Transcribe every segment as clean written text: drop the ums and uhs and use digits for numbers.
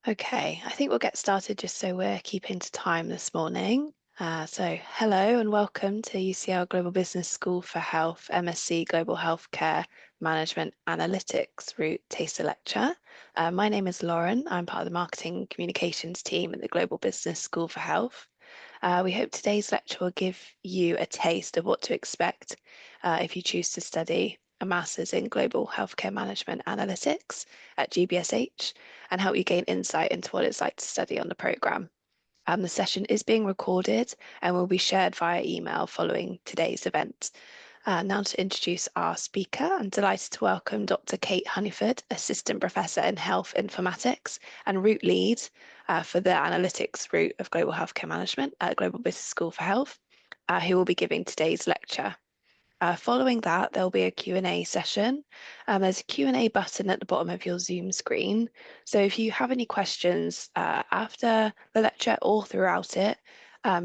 Okay, I think we'll get started just so we're keeping to time this morning. So, hello and welcome to UCL Global Business School for Health, MSc Global Healthcare Management Analytics Route Taster Lecture. My name is Lauren. I'm part of the Marketing Communications team at the Global Business School for Health. We hope today's lecture will give you a taste of what to expect if you choose to study a Master's in Global Healthcare Management Analytics at GBSH and help you gain insight into what it's like to study on the programme. The session is being recorded and will be shared via email following today's event. Now to introduce our speaker, I'm delighted to welcome Dr. Kate Honeyford, Assistant Professor in Health Informatics and Route Lead for the Analytics Route of Global Healthcare Management at Global Business School for Health, who will be giving today's lecture. Following that, there'll be a Q&A session. There's a Q&A button at the bottom of your Zoom screen. So if you have any questions after the lecture or throughout it,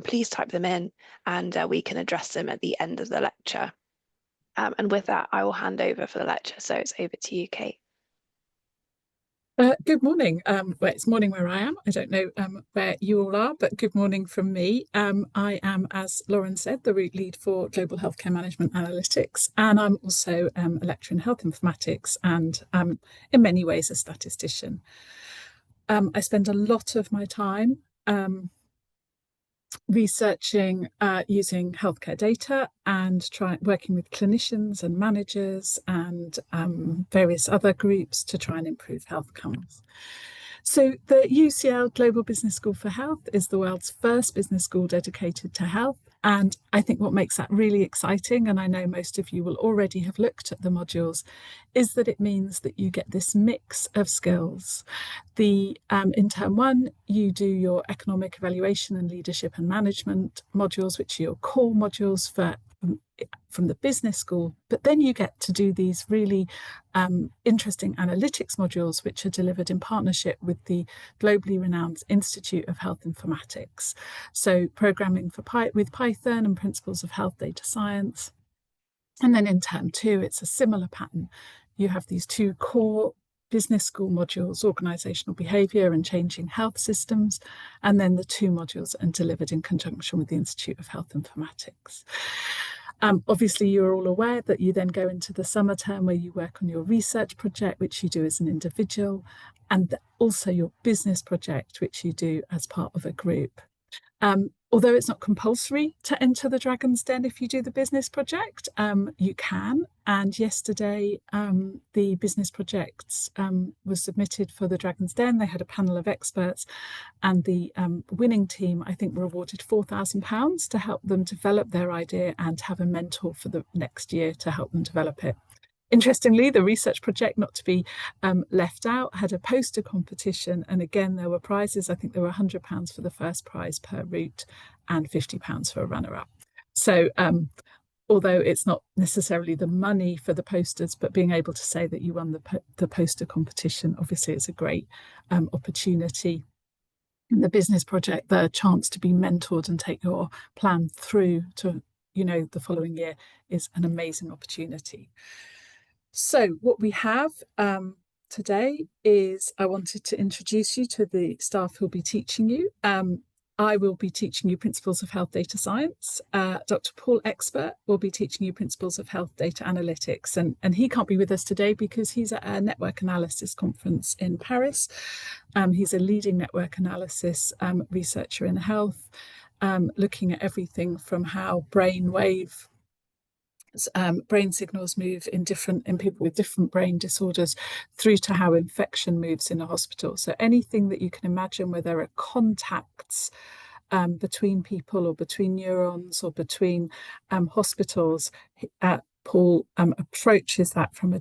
please type them in and we can address them at the end of the lecture. And with that, I will hand over for the lecture. So it's over to you, Kate. Good morning. Well, it's morning where I am. I don't know where you all are, but good morning from me. I am, as Lauren said, the route lead for Global Healthcare Management Analytics, and I'm also a lecturer in health informatics and in many ways a statistician. I spend a lot of my time researching using healthcare data and working with clinicians and managers and various other groups to try and improve health outcomes. So the UCL Global Business School for Health is the world's first business school dedicated to health. And I think what makes that really exciting, and I know most of you will already have looked at the modules, is that it means that you get this mix of skills. In term one, you do your economic evaluation and leadership and management modules, which are your core modules from the business school, but then you get to do these really interesting analytics modules, which are delivered in partnership with the globally renowned Institute of Health Informatics. So programming with Python and principles of health data science. And then in term two, it's a similar pattern. You have these two core business school modules, organizational behavior and changing health systems, and then the two modules are delivered in conjunction with the Institute of Health Informatics. Obviously, you're all aware that you then go into the summer term where you work on your research project, which you do as an individual, and also your business project, which you do as part of a group. Although it's not compulsory to enter the Dragon's Den if you do the business project, you can. And yesterday, the business projects was submitted for the Dragon's Den. They had a panel of experts, and the winning team, I think, were awarded £4,000 to help them develop their idea and have a mentor for the next year to help them develop it. Interestingly, the research project, not to be left out, had a poster competition. And again, there were prizes. I think there were £100 for the first prize per route and £50 for a runner-up. So although it's not necessarily the money for the posters, but being able to say that you won the poster competition, obviously it's a great opportunity. In the business project, the chance to be mentored and take your plan through to, the following year is an amazing opportunity. So what we have today is I wanted to introduce you to the staff who'll be teaching you. I will be teaching you Principles of Health Data Science. Dr. Paul Expert will be teaching you Principles of Health Data Analytics. And he can't be with us today because he's at a network analysis conference in Paris. He's a leading network analysis researcher in health, looking at everything from how brain signals move in people with different brain disorders through to how infection moves in a hospital. So anything that you can imagine where there are contacts between people or between neurons or between hospitals, Paul approaches that from a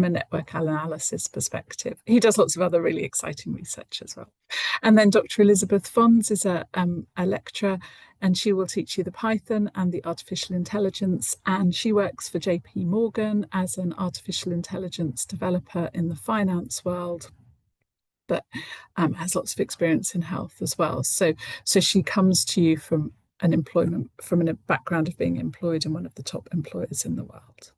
network analysis perspective. He does lots of other really exciting research as well. And then Dr. Elizabeth Fons is a lecturer, and she will teach you the Python and the artificial intelligence. And she works for JP Morgan as an artificial intelligence developer in the finance world, but has lots of experience in health as well. So she comes to you from a background of being employed in one of the top employers in the world.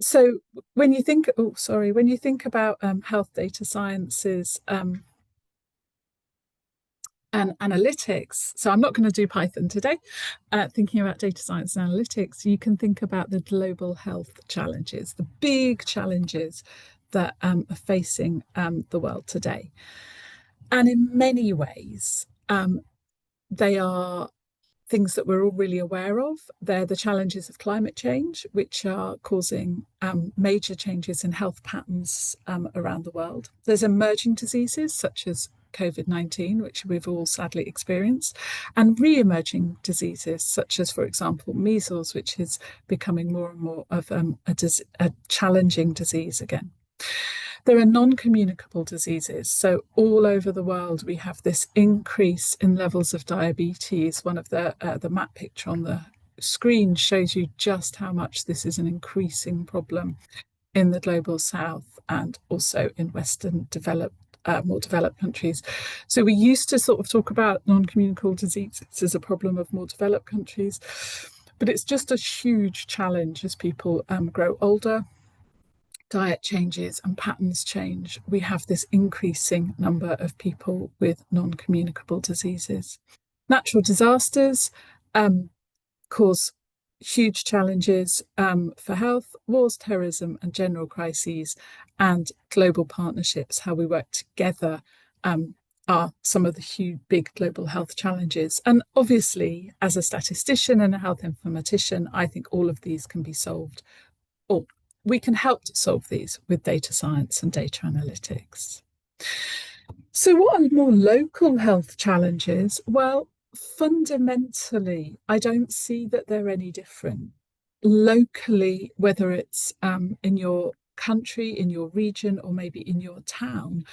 So when you think, when you think about health data sciences and analytics, so I'm not going to do Python today, thinking about data science and analytics, you can think about the global health challenges, the big challenges that are facing the world today. And in many ways, they are things that we're all really aware of. They're the challenges of climate change, which are causing major changes in health patterns around the world. There's emerging diseases such as COVID-19, which we've all sadly experienced, and re-emerging diseases such as, for example, measles, which is becoming more and more of a challenging disease again. There are non-communicable diseases. So all over the world, we have this increase in levels of diabetes. One of the map picture on the screen shows you just how much this is an increasing problem in the global south and also in Western more developed countries. So we used to sort of talk about non-communicable diseases as a problem of more developed countries, but it's just a huge challenge as people grow older, diet changes and patterns change. We have this increasing number of people with non-communicable diseases. Natural disasters cause huge challenges for health. Wars, terrorism, and general crises, and global partnerships, how we work together, are some of the huge, big global health challenges. And obviously, as a statistician and a health informatician, I think all of these can be solved, or we can help to solve these with data science and data analytics. So, what are more local health challenges? Well, fundamentally, I don't see that they're any different. Locally, whether it's in your country, in your region, or maybe in your town,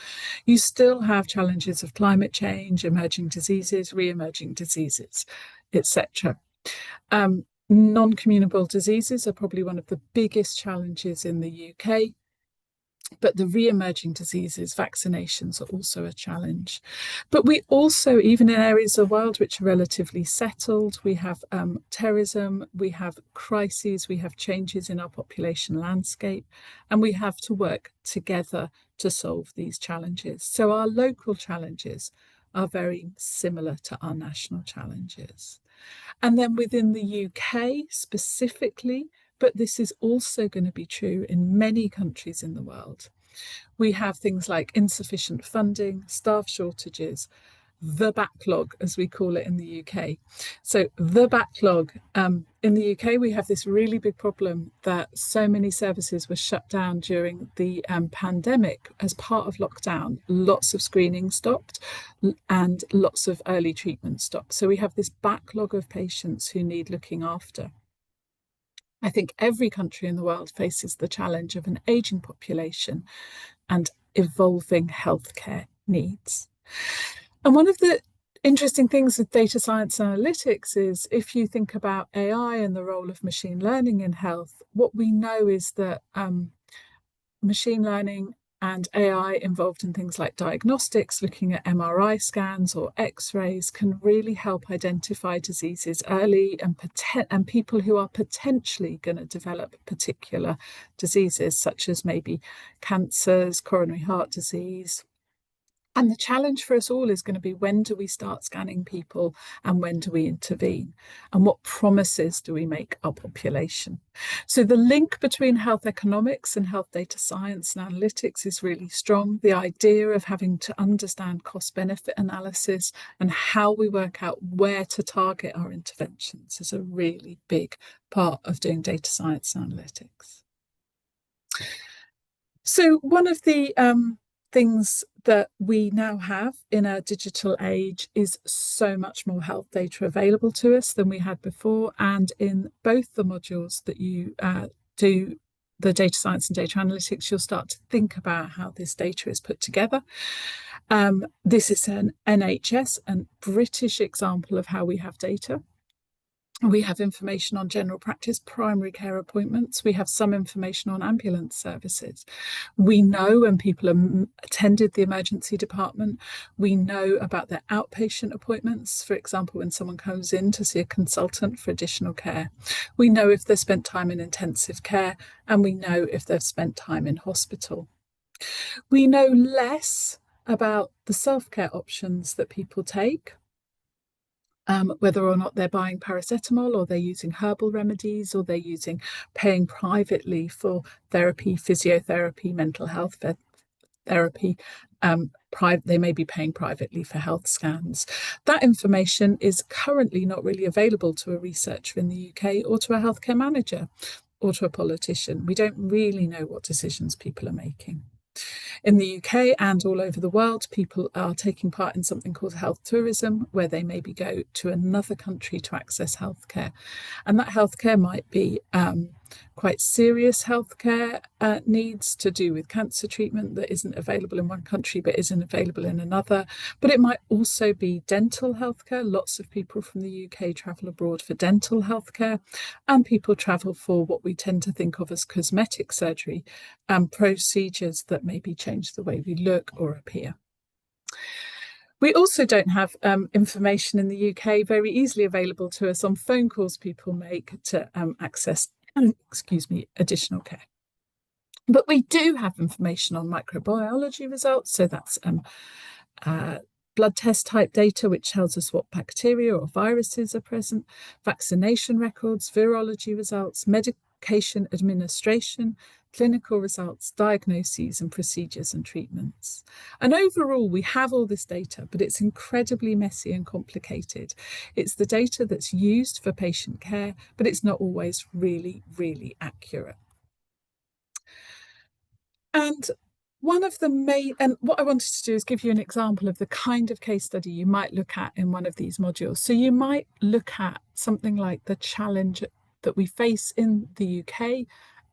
you still have challenges of climate change, emerging diseases, re-emerging diseases, etc. Non-communicable diseases are probably one of the biggest challenges in the UK, but the re-emerging diseases, vaccinations, are also a challenge. But we also, even in areas of the world which are relatively settled, we have terrorism, we have crises, we have changes in our population landscape, and we have to work together to solve these challenges. So our local challenges are very similar to our national challenges. And then within the UK specifically, but this is also going to be true in many countries in the world, we have things like insufficient funding, staff shortages, the backlog, as we call it in the UK. So the backlog, in the UK, we have this really big problem that so many services were shut down during the pandemic as part of lockdown. Lots of screening stopped and lots of early treatment stopped. So we have this backlog of patients who need looking after. I think every country in the world faces the challenge of an aging population and evolving healthcare needs. And one of the interesting things with data science analytics is, if you think about AI and the role of machine learning in health, what we know is that machine learning and AI involved in things like diagnostics, looking at MRI scans or X-rays, can really help identify diseases early and people who are potentially going to develop particular diseases, such as maybe cancers, coronary heart disease. And the challenge for us all is going to be, when do we start scanning people and when do we intervene? And what promises do we make our population? So the link between health economics and health data science and analytics is really strong. The idea of having to understand cost-benefit analysis and how we work out where to target our interventions is a really big part of doing data science and analytics. So one of the things that we now have in a digital age is so much more health data available to us than we had before. And in both the modules that you do, the data science and data analytics, you'll start to think about how this data is put together. This is an NHS and British example of how we have data. We have information on general practice primary care appointments. We have some information on ambulance services. We know when people have attended the emergency department. We know about their outpatient appointments, for example, when someone comes in to see a consultant for additional care. We know if they've spent time in intensive care, and we know if they've spent time in hospital. We know less about the self-care options that people take. Whether or not they're buying paracetamol, or they're using herbal remedies, or they're paying privately for therapy, physiotherapy, mental health therapy. They may be paying privately for health scans. That information is currently not really available to a researcher in the UK, or to a healthcare manager, or to a politician. We don't really know what decisions people are making. In the UK and all over the world, people are taking part in something called health tourism, where they maybe go to another country to access healthcare. And that healthcare might be quite serious healthcare needs to do with cancer treatment that isn't available in one country but isn't available in another. But it might also be dental healthcare. Lots of people from the UK travel abroad for dental healthcare, and people travel for what we tend to think of as cosmetic surgery, procedures that maybe change the way we look or appear. We also don't have information in the UK very easily available to us on phone calls people make to access, additional care. But we do have information on microbiology results. So that's blood test type data, which tells us what bacteria or viruses are present, vaccination records, virology results, medication administration, clinical results, diagnoses, and procedures and treatments. And overall, we have all this data, but it's incredibly messy and complicated. It's the data that's used for patient care, but it's not always really, really accurate. And one of the main, and what I wanted to do is give you an example of the kind of case study you might look at in one of these modules. So you might look at something like the challenge that we face in the UK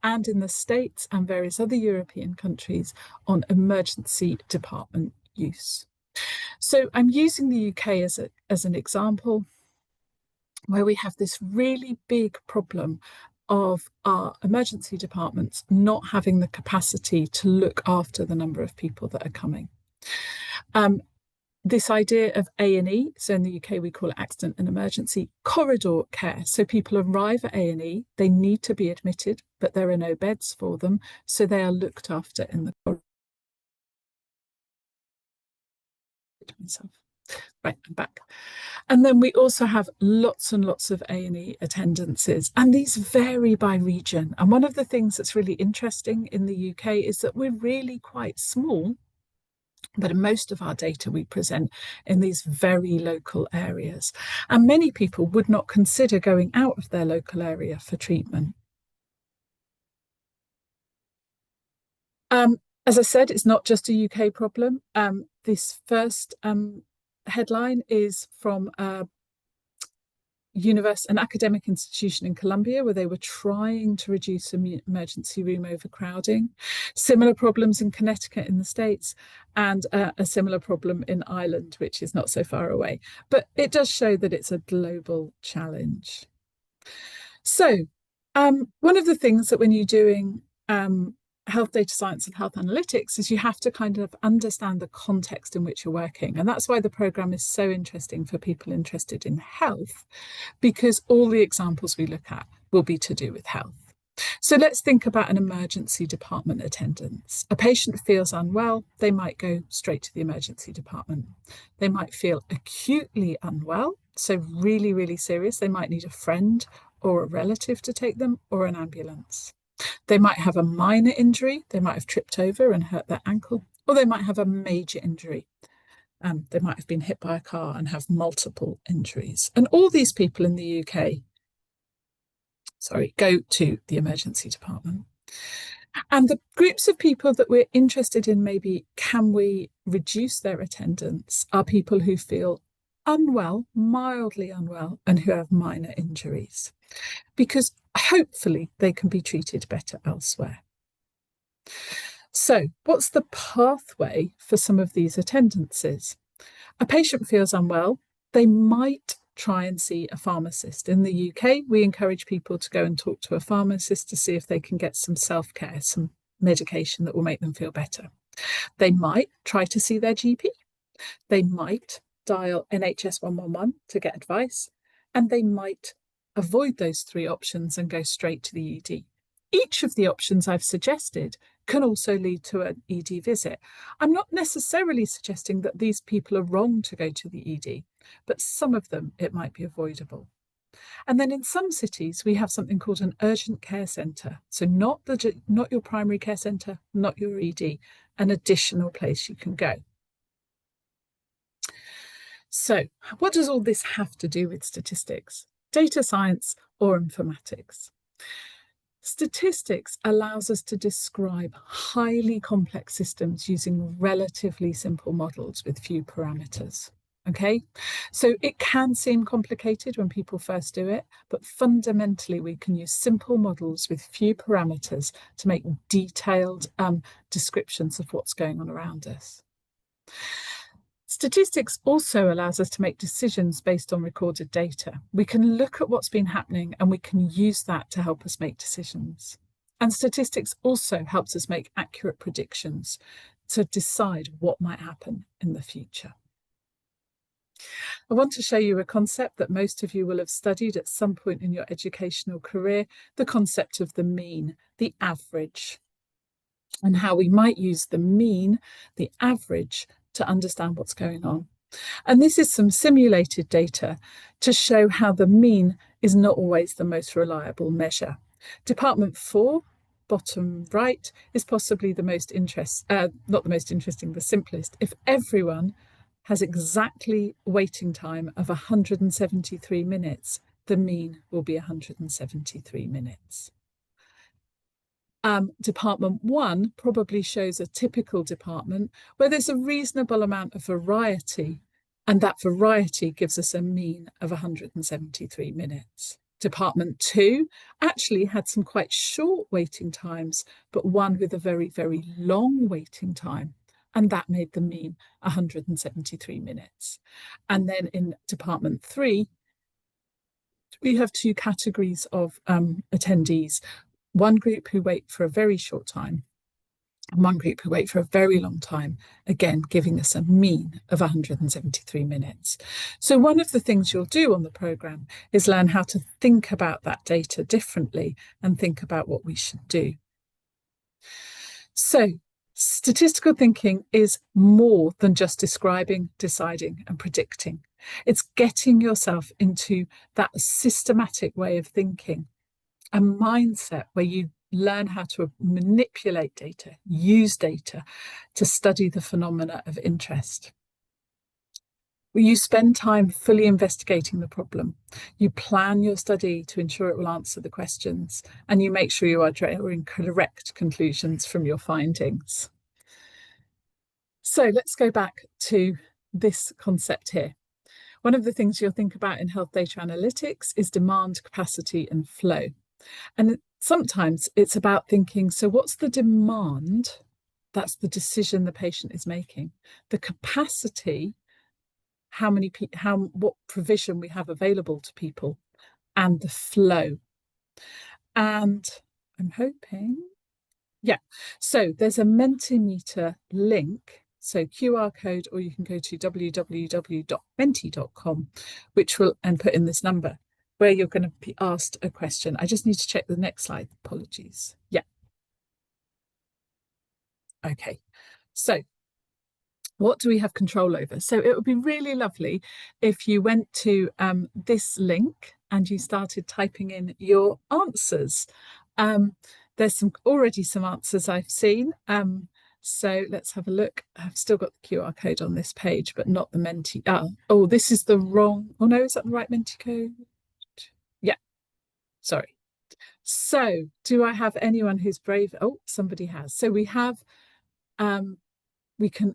and in the States and various other European countries on emergency department use. So I'm using the UK as an example, where we have this really big problem of our emergency departments not having the capacity to look after the number of people that are coming. This idea of A&E, so in the UK we call it accident and emergency corridor care. So people arrive at A&E, they need to be admitted, but there are no beds for them, so they are looked after in the corridor. Right, I'm back. And then we also have lots and lots of A&E attendances, and these vary by region. And one of the things that's really interesting in the UK is that we're really quite small, but most of our data we present in these very local areas. And many people would not consider going out of their local area for treatment. As I said, it's not just a UK problem. This first headline is from an academic institution in Colombia, where they were trying to reduce emergency room overcrowding. Similar problems in Connecticut in the States, and a similar problem in Ireland, which is not so far away. But it does show that it's a global challenge. So one of the things that when you're doing health data science and health analytics is you have to kind of understand the context in which you're working. And that's why the program is so interesting for people interested in health, because all the examples we look at will be to do with health. So let's think about an emergency department attendance. A patient feels unwell, they might go straight to the emergency department. They might feel acutely unwell, so really, really serious. They might need a friend or a relative to take them, or an ambulance. They might have a minor injury. They might have tripped over and hurt their ankle, or they might have a major injury. They might have been hit by a car and have multiple injuries. And all these people in the UK, go to the emergency department. And the groups of people that we're interested in, maybe can we reduce their attendance, are people who feel unwell, mildly unwell, and who have minor injuries, because hopefully they can be treated better elsewhere. So what's the pathway for some of these attendances? A patient feels unwell. They might try and see a pharmacist. In the UK, we encourage people to go and talk to a pharmacist to see if they can get some self-care, some medication that will make them feel better. They might try to see their GP. They might dial NHS 111 to get advice, and they might avoid those three options and go straight to the ED. Each of the options I've suggested can also lead to an ED visit. I'm not necessarily suggesting that these people are wrong to go to the ED, but some of them it might be avoidable. And then in some cities, we have something called an urgent care centre. So not your primary care centre, not your ED, an additional place you can go. So what does all this have to do with statistics, data science or informatics? Statistics allows us to describe highly complex systems using relatively simple models with few parameters. Okay, so it can seem complicated when people first do it, but fundamentally we can use simple models with few parameters to make detailed descriptions of what's going on around us. Statistics also allows us to make decisions based on recorded data. We can look at what's been happening and we can use that to help us make decisions. And statistics also helps us make accurate predictions to decide what might happen in the future. I want to show you a concept that most of you will have studied at some point in your educational career, the concept of the mean, the average, and how we might use the mean, the average, to understand what's going on. And this is some simulated data to show how the mean is not always the most reliable measure. Department 4, bottom right, is possibly the most not the most interesting, the simplest. If everyone has exactly waiting time of 173 minutes, the mean will be 173 minutes. Department 1 probably shows a typical department where there's a reasonable amount of variety, and that variety gives us a mean of 173 minutes. Department 2 actually had some quite short waiting times, but one with a very, very long waiting time, and that made the mean 173 minutes. And then in Department 3, we have two categories of attendees. One group who wait for a very short time, and one group who wait for a very long time, again, giving us a mean of 173 minutes. So one of the things you'll do on the programme is learn how to think about that data differently and think about what we should do. So statistical thinking is more than just describing, deciding and predicting. It's getting yourself into that systematic way of thinking, a mindset where you learn how to manipulate data, use data to study the phenomena of interest. You spend time fully investigating the problem. You plan your study to ensure it will answer the questions, and you make sure you are drawing correct conclusions from your findings. So let's go back to this concept here. One of the things you'll think about in health data analytics is demand, capacity, and flow. And sometimes it's about thinking, so what's the demand? That's the decision the patient is making. The capacity, what provision we have available to people, and the flow. And I'm hoping, yeah. So there's a Mentimeter link, so QR code, or you can go to www.menti.com, which will, and put in this number, where you're going to be asked a question. I just need to check the next slide. Apologies. Yeah. Okay. So what do we have control over? So it would be really lovely if you went to this link and you started typing in your answers. There's already some answers I've seen. So let's have a look. I've still got the QR code on this page, but not the Menti. Oh, this is the wrong. Oh no, is that the right Menti code? Yeah, sorry. So do I have anyone who's brave? Oh, somebody has. So we have, we can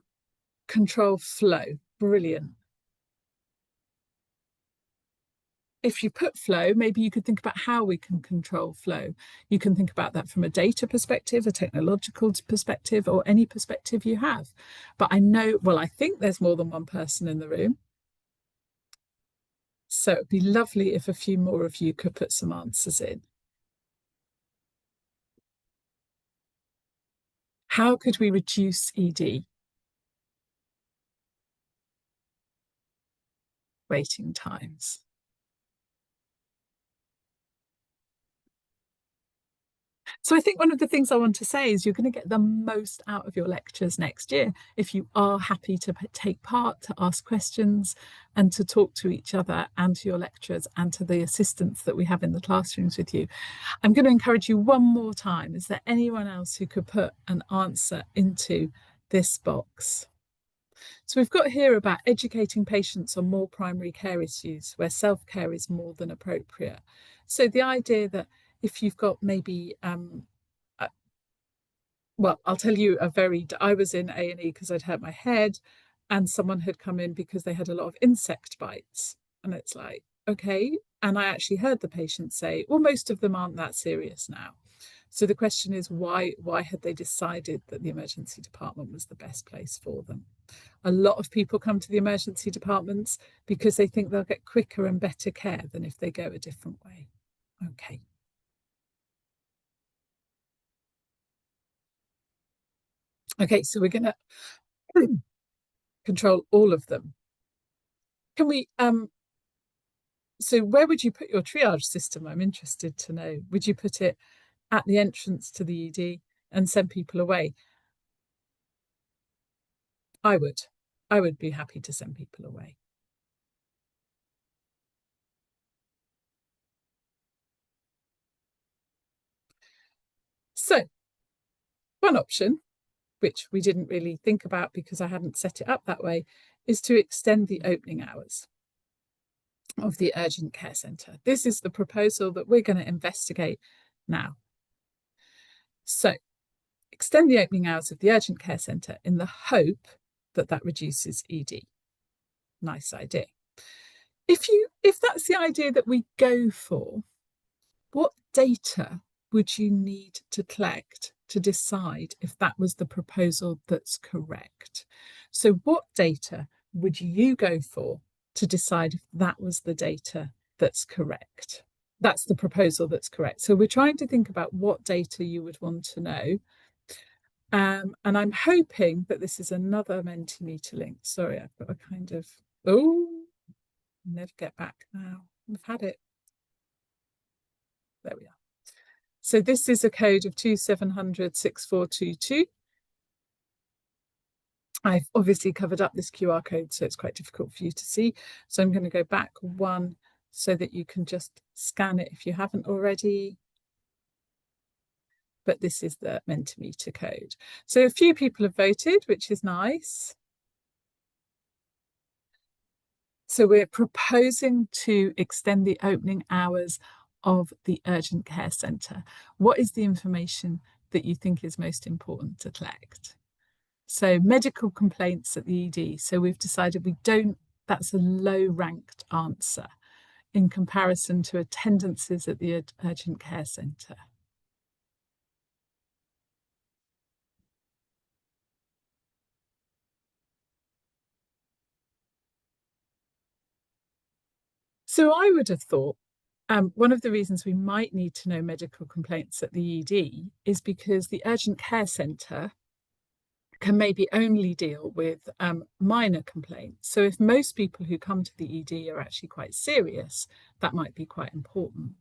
control flow. Brilliant. If you put flow, maybe you could think about how we can control flow. You can think about that from a data perspective, a technological perspective, or any perspective you have. But I know, well, I think there's more than one person in the room. So it'd be lovely if a few more of you could put some answers in. How could we reduce ED waiting times? So I think one of the things I want to say is you're going to get the most out of your lectures next year if you are happy to take part, to ask questions, and to talk to each other and to your lecturers and to the assistants that we have in the classrooms with you. I'm going to encourage you one more time. Is there anyone else who could put an answer into this box? So we've got here about educating patients on more primary care issues where self-care is more than appropriate. So the idea that if you've got maybe, well, I'll tell you I was in A&E because I'd hurt my head and someone had come in because they had a lot of insect bites. And it's like, okay. And I actually heard the patient say, well, most of them aren't that serious now. So the question is, why had they decided that the emergency department was the best place for them? A lot of people come to the emergency departments because they think they'll get quicker and better care than if they go a different way. Okay. Okay, so we're going to control all of them. Can we, so where would you put your triage system? I'm interested to know. Would you put it at the entrance to the ED and send people away? I would. I would be happy to send people away. So, one option, which we didn't really think about because I hadn't set it up that way, is to extend the opening hours of the urgent care centre. This is the proposal that we're going to investigate now. So, extend the opening hours of the urgent care centre in the hope that that reduces ED. Nice idea. If that's the idea that we go for, what data would you need to collect to decide if that was the proposal that's correct? So what data would you go for to decide if that was the data that's correct? That's the proposal that's correct. So we're trying to think about what data you would want to know. And I'm hoping that this is another Mentimeter link. Sorry, I've got a kind of, never get back now. We've had it. There we are. So this is a code of 2700-6422. I've obviously covered up this QR code, so it's quite difficult for you to see. So I'm going to go back one so that you can just scan it if you haven't already. But this is the Mentimeter code. So a few people have voted, which is nice. So we're proposing to extend the opening hours of the urgent care centre. What is the information that you think is most important to collect? So medical complaints at the ED. So we've decided that's a low ranked answer in comparison to attendances at the urgent care centre. So I would have thought one of the reasons we might need to know medical complaints at the ED is because the urgent care centre can maybe only deal with minor complaints. So if most people who come to the ED are actually quite serious, that might be quite important.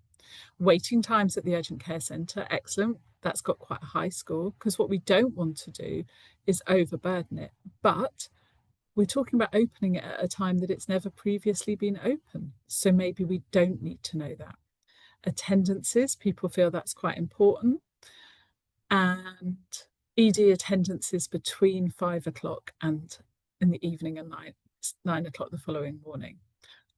Waiting times at the urgent care centre, excellent. That's got quite a high score because what we don't want to do is overburden it. But we're talking about opening it at a time that it's never previously been open. So maybe we don't need to know that. Attendances, people feel that's quite important. And ED attendances between 5 o'clock and in the evening and 9 o'clock the following morning.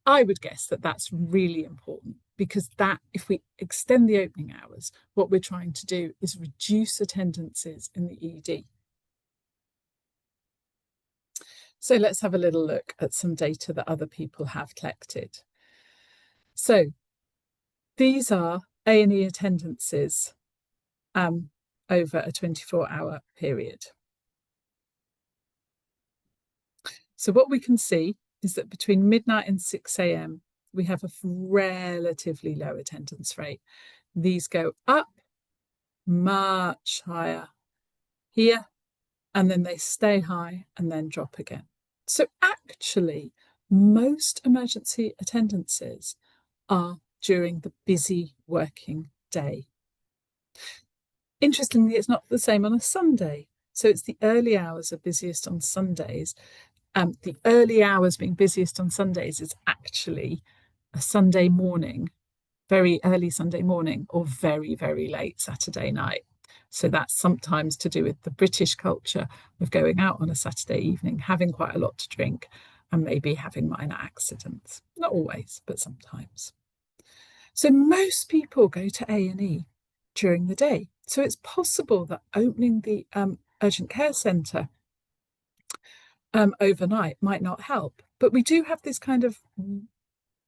I would guess that that's really important because that if we extend the opening hours, what we're trying to do is reduce attendances in the ED. So let's have a little look at some data that other people have collected. So these are A&E attendances over a 24-hour period. So what we can see is that between midnight and 6 a.m., we have a relatively low attendance rate. These go up much higher here, and then they stay high and then drop again. So actually, most emergency attendances are during the busy working day. Interestingly, it's not the same on a Sunday. So it's the early hours are busiest on Sundays. The early hours being busiest on Sundays is actually a Sunday morning, very early Sunday morning, or very, very late Saturday night. So that's sometimes to do with the British culture of going out on a Saturday evening, having quite a lot to drink, and maybe having minor accidents. Not always, but sometimes. So most people go to A&E during the day. So it's possible that opening the urgent care centre overnight might not help. But we do have this kind of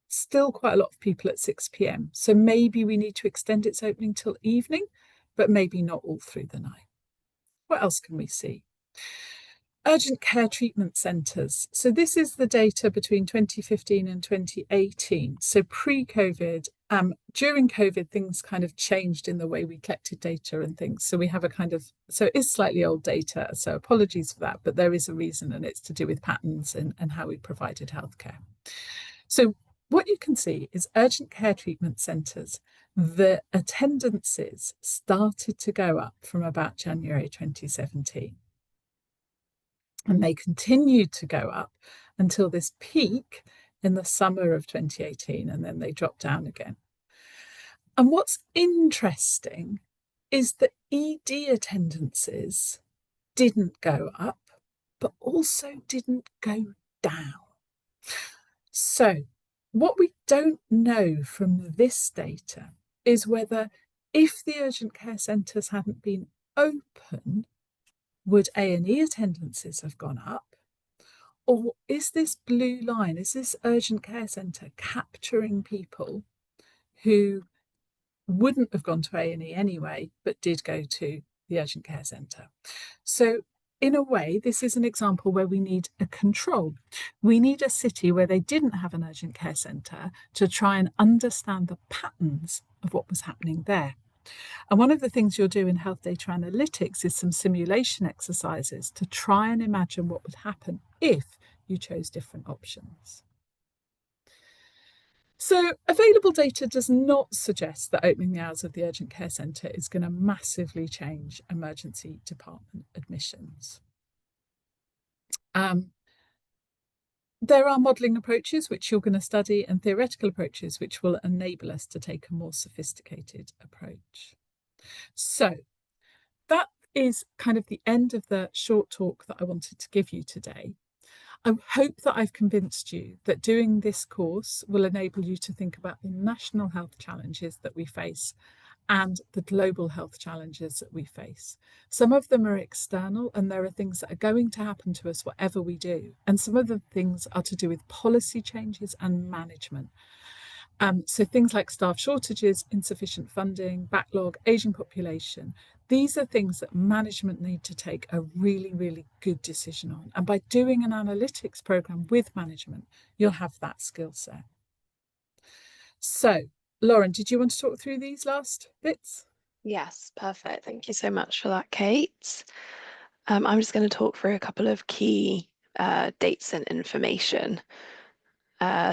still quite a lot of people at 6 p.m. So maybe we need to extend its opening till evening, but maybe not all through the night. What else can we see? Urgent care treatment centres. So this is the data between 2015 and 2018. So pre-COVID, during COVID, things kind of changed in the way we collected data and things. So we have a kind of, so it is slightly old data. So apologies for that, but there is a reason, and it's to do with patterns and how we provided healthcare. So what you can see is urgent care treatment centres, the attendances started to go up from about January 2017. And they continued to go up until this peak in the summer of 2018, and then they dropped down again. And what's interesting is that ED attendances didn't go up, but also didn't go down. So, what we don't know from this data is whether if the urgent care centres hadn't been open, would A&E attendances have gone up? Or is this blue line, is this urgent care centre capturing people who wouldn't have gone to A&E anyway, but did go to the urgent care centre? So in a way, this is an example where we need a control. We need a city where they didn't have an urgent care centre to try and understand the patterns of what was happening there. And one of the things you'll do in health data analytics is some simulation exercises to try and imagine what would happen if you chose different options. So available data does not suggest that opening the hours of the urgent care centre is going to massively change emergency department admissions. There are modelling approaches which you're going to study and theoretical approaches which will enable us to take a more sophisticated approach. So that is kind of the end of the short talk that I wanted to give you today. I hope that I've convinced you that doing this course will enable you to think about the national health challenges that we face and the global health challenges that we face. Some of them are external, and there are things that are going to happen to us whatever we do. And some of the things are to do with policy changes and management. So things like staff shortages, insufficient funding, backlog, aging population, these are things that management need to take a really, really good decision on. And by doing an analytics program with management, you'll have that skill set. So, Lauren, did you want to talk through these last bits? Yes, perfect. Thank you so much for that, Kate. I'm just going to talk through a couple of key dates and information.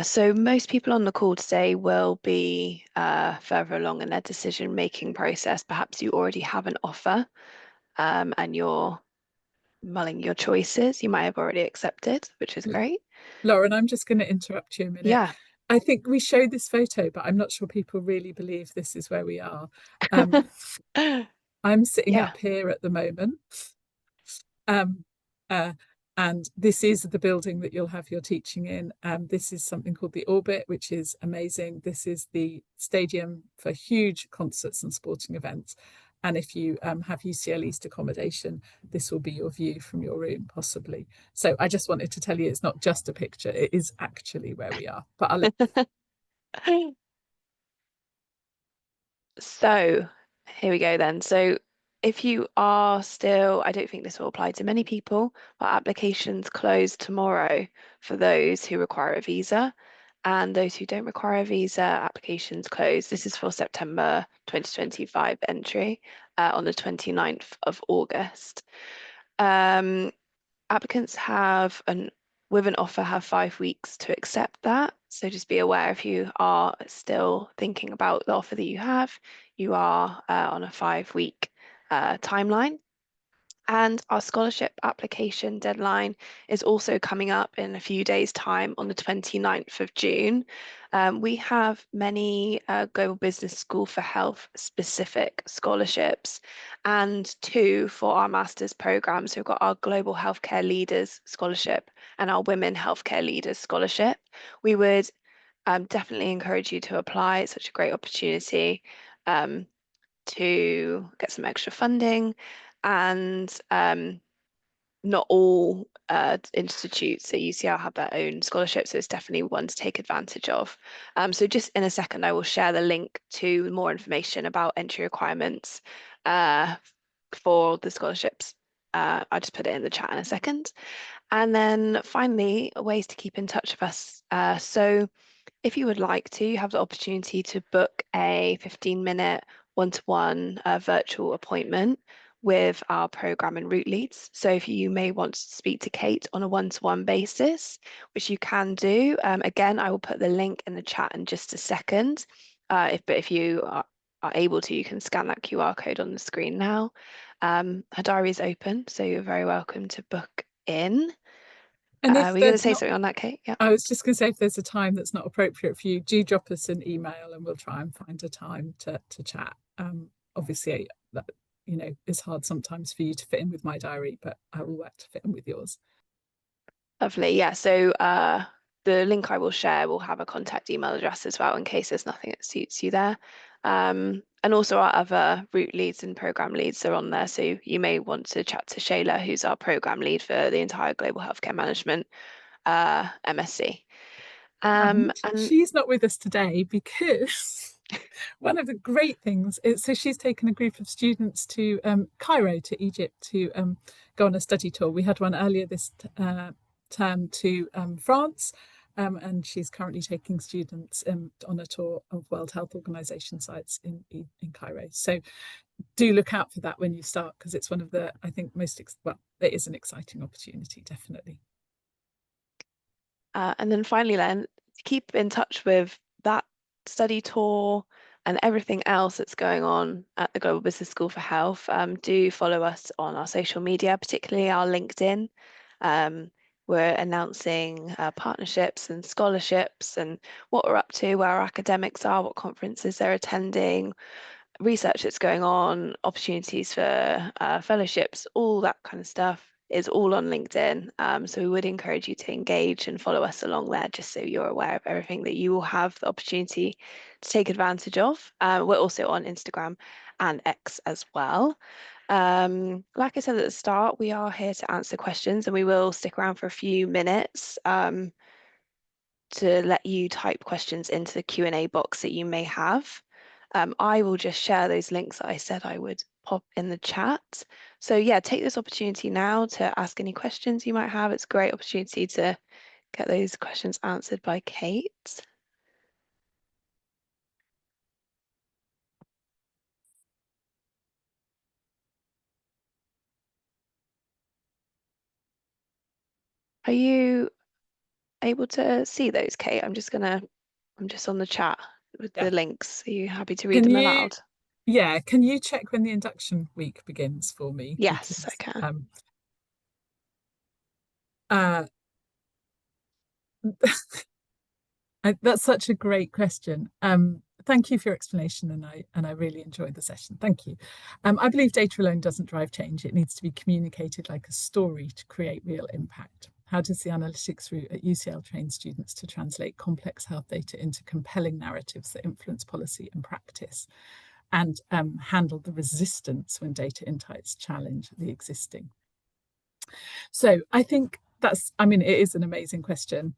So most people on the call today will be further along in their decision-making process. Perhaps you already have an offer and you're mulling your choices. You might have already accepted, which is great. Lauren, I'm just going to interrupt you a minute. Yeah. I think we showed this photo, but I'm not sure people really believe this is where we are. I'm sitting Yeah. up here at the moment. Um, uh, and this is the building that you'll have your teaching in. This is something called the Orbit, which is amazing. This is the stadium for huge concerts and sporting events. And if you have UCL East accommodation, this will be your view from your room, possibly. So I just wanted to tell you it's not just a picture, it is actually where we are. But So here we go then. So if you are still, I don't think this will apply to many people, but applications close tomorrow for those who require a visa. and those who don't require a visa, applications close. This is for September 2025 entry on the 29th of August. Applicants with an offer, have 5 weeks to accept that. So just be aware if you are still thinking about the offer that you are on a 5 week timeline. And our scholarship application deadline is also coming up in a few days' time on the 29th of June. We have many Global Business School for Health specific scholarships and two for our master's program. So we've got our Global Healthcare Leaders Scholarship and our Women Healthcare Leaders Scholarship. We would definitely encourage you to apply. It's such a great opportunity to get some extra funding, and not all institutes at UCL have their own scholarships, so it's definitely one to take advantage of. So just in a second, I will share the link to more information about entry requirements for the scholarships. I'll just put it in the chat in a second. And then finally, ways to keep in touch with us. So if you would like to, you have the opportunity to book a 15-minute one-to-one virtual appointment with our program and route leads. So if you may want to speak to Kate on a one-to-one basis, which you can do, again, I will put the link in the chat in just a second. But if you are able to, you can scan that QR code on the screen now. Her diary is open, so you're very welcome to book in. And if Were you going to there's say not, something on that, Kate? Yeah. I was just going to say, if there's a time that's not appropriate for you, do drop us an email and we'll try and find a time to chat. Obviously, that, it's hard sometimes for you to fit in with my diary, but I will work to fit in with yours. Lovely. Yeah. So the link I will share will have a contact email address as well in case there's nothing that suits you there. And also our other route leads and program leads are on there. So you may want to chat to Shayla, who's our program lead for the entire Global Healthcare Management MSc. And And she's not with us today because one of the great things is, so she's taken a group of students to Cairo, to Egypt, to go on a study tour. We had one earlier this term to France, and she's currently taking students on a tour of World Health Organization sites in Cairo. So do look out for that when you start, because it's one of the, I think, well, it is an exciting opportunity, definitely. and then finally, Len, keep in touch with that study tour and everything else that's going on at the Global Business School for Health. Do follow us on our social media, particularly our LinkedIn. We're announcing partnerships and scholarships and what we're up to, where our academics are, what conferences they're attending, research that's going on, opportunities for fellowships, all that kind of stuff is all on LinkedIn. So we would encourage you to engage and follow us along there, just so you're aware of everything that you will have the opportunity to take advantage of. We're also on Instagram and X as well. Like I said at the start, we are here to answer questions, and we will stick around for a few minutes to let you type questions into the Q&A box that you may have. I will just share those links that I said I would pop in the chat. So yeah, take this opportunity now to ask any questions you might have. It's a great opportunity to get those questions answered by Kate. Are you able to see those, Kate? I'm just on the chat with Yeah. the links. Are you happy to read Can them you, aloud? yeah, can you check when the induction week begins for me? Yes, I Because can. uh, that's such a great question. Thank you for your explanation, and I really enjoyed the session. Thank you. I believe data alone doesn't drive change. It needs to be communicated like a story to create real impact. How does the analytics route at UCL train students to translate complex health data into compelling narratives that influence policy and practice, and handle the resistance when data insights challenge the existing? So I think it is an amazing question,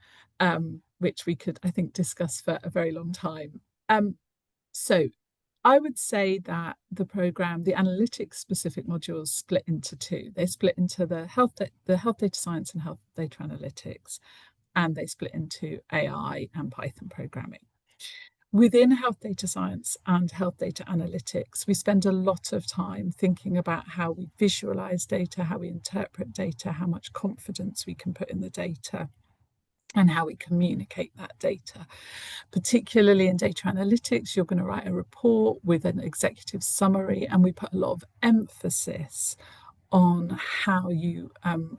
which we could, I think, discuss for a very long time. So I would say that the program, the analytics specific modules split into two. They split into the health data science and health data analytics. and they split into AI and Python programming. Within health data science and health data analytics, we spend a lot of time thinking about how we visualize data, how we interpret data, how much confidence we can put in the data, and how we communicate that data. Particularly in data analytics, you're going to write a report with an executive summary, and we put a lot of emphasis on how you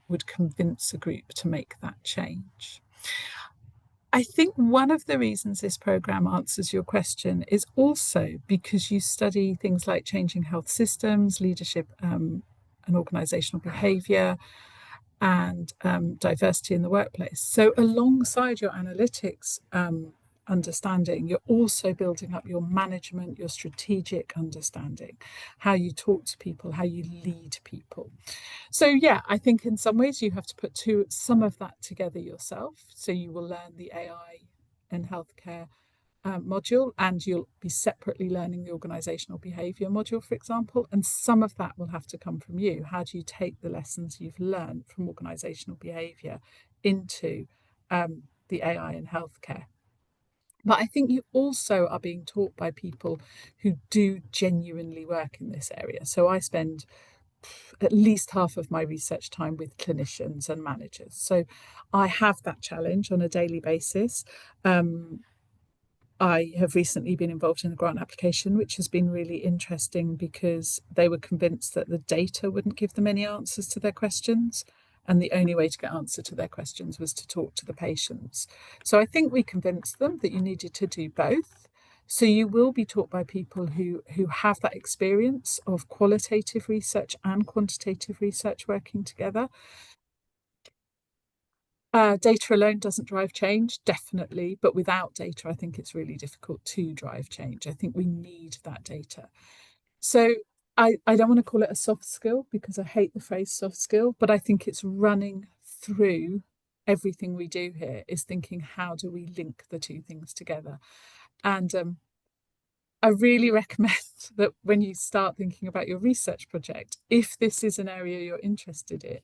would convince a group to make that change. I think one of the reasons this program answers your question is also because you study things like changing health systems, leadership and organizational behavior, and diversity in the workplace. So, alongside your analytics understanding, you're also building up your management, your strategic understanding, how you talk to people, how you lead people. So, yeah, I think in some ways you have to put some of that together yourself. So, you will learn the AI in healthcare module, and you'll be separately learning the organizational behavior module, for example, and some of that will have to come from you. How do you take the lessons you've learned from organizational behavior into the AI in healthcare? But I think you also are being taught by people who do genuinely work in this area. So I spend at least half of my research time with clinicians and managers. So I have that challenge on a daily basis. I have recently been involved in a grant application, which has been really interesting because they were convinced that the data wouldn't give them any answers to their questions. And the only way to get answer to their questions was to talk to the patients. So I think we convinced them that you needed to do both. So you will be taught by people who have that experience of qualitative research and quantitative research working together. Data alone doesn't drive change, definitely, but without data, I think it's really difficult to drive change. I think we need that data. So I don't want to call it a soft skill because I hate the phrase soft skill, but I think it's running through everything we do here is thinking, how do we link the two things together? And I really recommend that when you start thinking about your research project, if this is an area you're interested in,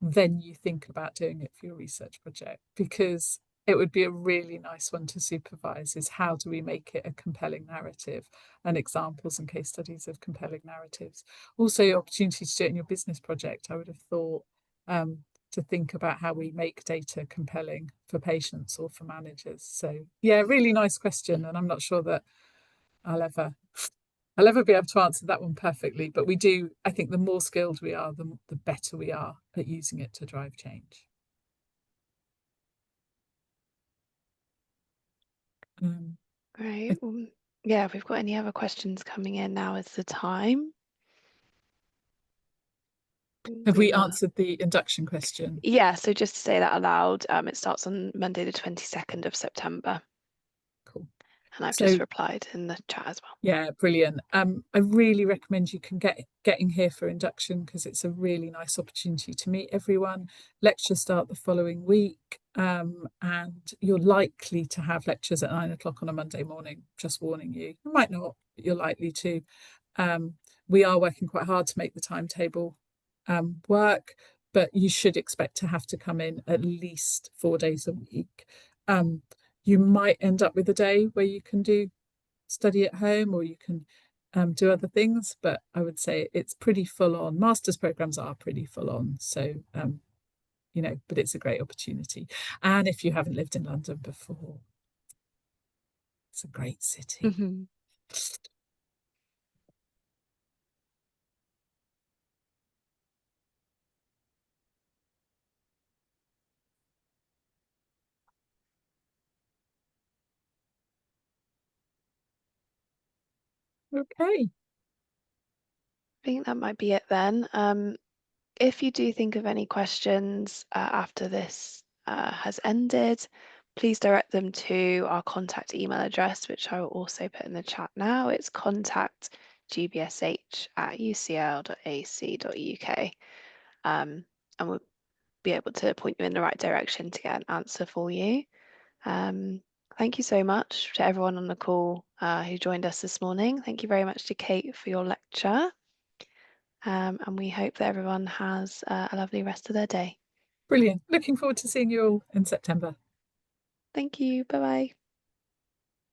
then you think about doing it for your research project, because it would be a really nice one to supervise is how do we make it a compelling narrative, and examples and case studies of compelling narratives. Also, your opportunity to do it in your business project, I would have thought, to think about how we make data compelling for patients or for managers. So yeah, really nice question. And I'm not sure that I'll ever be able to answer that one perfectly, but we do. I think the more skilled we are, the better we are at using it to drive change. Great. Yeah, if we've got any other questions coming in, now is the time. Have we answered the induction question? Yeah, so just to say that aloud, it starts on Monday, the 22nd of September. Cool. And I've So, just replied in the chat as well. Yeah, brilliant. I really recommend you can getting here for induction because it's a really nice opportunity to meet everyone. Lectures start the following week, and you're likely to have lectures at 9 o'clock on a Monday morning. Just warning you, you might not, but you're likely to. We are working quite hard to make the timetable work, but you should expect to have to come in at least 4 days a week. You might end up with a day where you can study at home, or you can do other things, but I would say it's pretty full on. Master's programs are pretty full on, so but it's a great opportunity. And if you haven't lived in London before, it's a great city. Mm-hmm. Okay. I think that might be it then. If you do think of any questions after this has ended, please direct them to our contact email address, which I will also put in the chat now. It's contact@gbsh@ucl.ac.uk. And we'll be able to point you in the right direction to get an answer for you. Thank you so much to everyone on the call who joined us this morning. Thank you very much to Kate for your lecture. And we hope that everyone has a lovely rest of their day. Brilliant. Looking forward to seeing you all in September. Thank you. Bye bye.